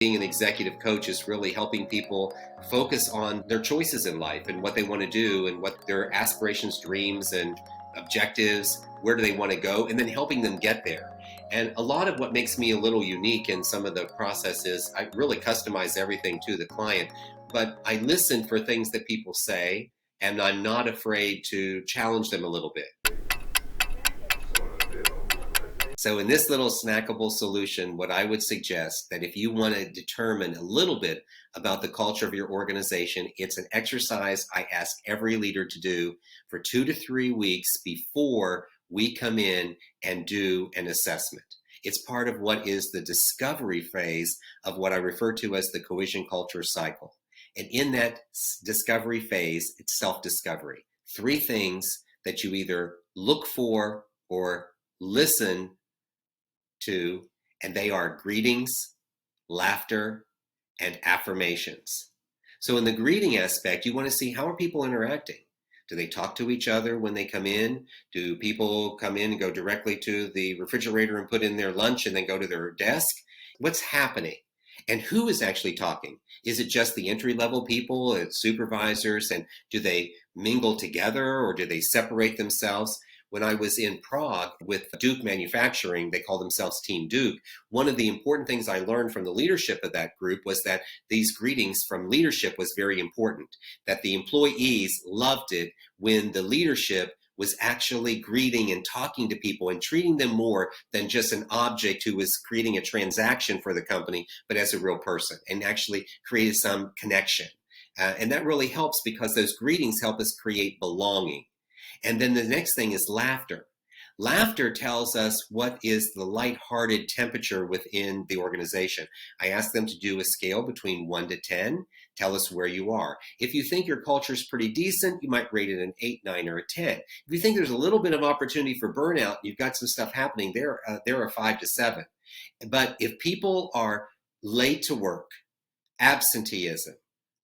Being an executive coach is really helping people focus on their choices in life and what they want to do and what their aspirations, dreams, and objectives, where do they want to go, and then helping them get there. And a lot of what makes me a little unique in some of the processes, I really customize everything to the client, but I listen for things that people say, and I'm not afraid to challenge them a little bit. So in this little snackable solution, what I would suggest that if you want to determine a little bit about the culture of your organization, it's an exercise I ask every leader to do for 2 to 3 weeks before we come in and do an assessment. It's part of what is the discovery phase of what I refer to as the cohesion culture cycle. And in that discovery phase, it's self-discovery. 3 things that you either look for or listen to, and they are greetings, laughter, and affirmations. So in the greeting aspect, you want to see how are people interacting. Do they talk to each other when they come in? Do people come in and go directly to the refrigerator and put in their lunch and then go to their desk? What's happening? And who is actually talking? Is it just the entry-level people, supervisors, and do they mingle together or do they separate themselves? When I was in Prague with Duke Manufacturing, they call themselves Team Duke. One of the important things I learned from the leadership of that group was that these greetings from leadership was very important, that the employees loved it when the leadership was actually greeting and talking to people and treating them more than just an object who was creating a transaction for the company, but as a real person and actually created some connection. And that really helps because those greetings help us create belonging. And then the next thing is laughter. Laughter tells us what is the lighthearted temperature within the organization. I ask them to do a scale between 1 to 10. Tell us where you are. If you think your culture is pretty decent, you might rate it an 8, 9, or a 10. If you think there's a little bit of opportunity for burnout, you've got some stuff happening, they're a 5 to 7. But if people are late to work, absenteeism,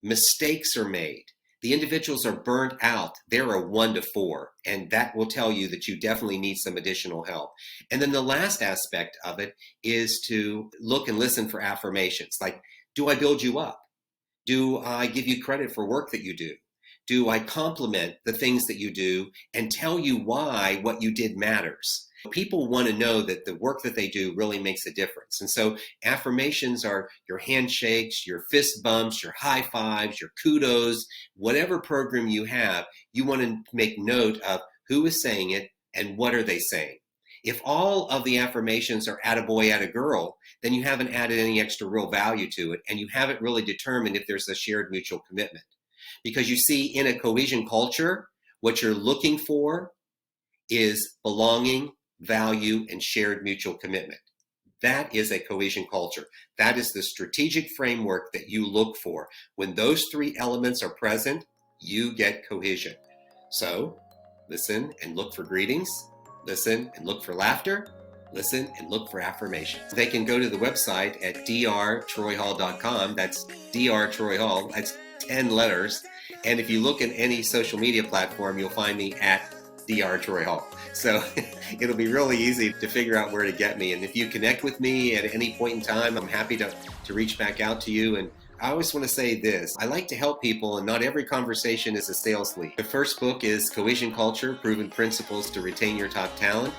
mistakes are made, the individuals are burnt out, they're a 1 to 4, and that will tell you that you definitely need some additional help. And then the last aspect of it is to look and listen for affirmations. Like, do I build you up? Do I give you credit for work that you do? Do I compliment the things that you do and tell you why what you did matters? People want to know that the work that they do really makes a difference. And so affirmations are your handshakes, your fist bumps, your high fives, your kudos, whatever program you have, you want to make note of who is saying it and what are they saying. If all of the affirmations are attaboy, attagirl, then you haven't added any extra real value to it, and you haven't really determined if there's a shared mutual commitment. Because you see, in a cohesion culture, what you're looking for is belonging, value, and shared mutual commitment. That is a cohesion culture. That is the strategic framework that you look for. When those 3 elements are present, you get cohesion. So listen and look for greetings. Listen and look for laughter. Listen and look for affirmations. They can go to the website at drtroyhall.com. That's Dr. Troy Hall. That's 10 letters. And if you look at any social media platform, you'll find me at Dr. Troy Hall. So it'll be really easy to figure out where to get me. And if you connect with me at any point in time, I'm happy to reach back out to you. And I always want to say this, I like to help people, and not every conversation is a sales lead. The first book is Cohesion Culture, Proven Principles to Retain Your Top Talent.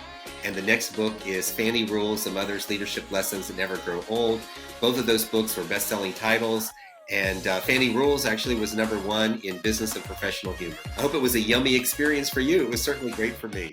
And the next book is Fanny Rules, Some Others Leadership Lessons That Never Grow Old. Both of those books were best-selling titles. And Fanny Rules actually was #1 in Business and Professional Humor. I hope it was a yummy experience for you. It was certainly great for me.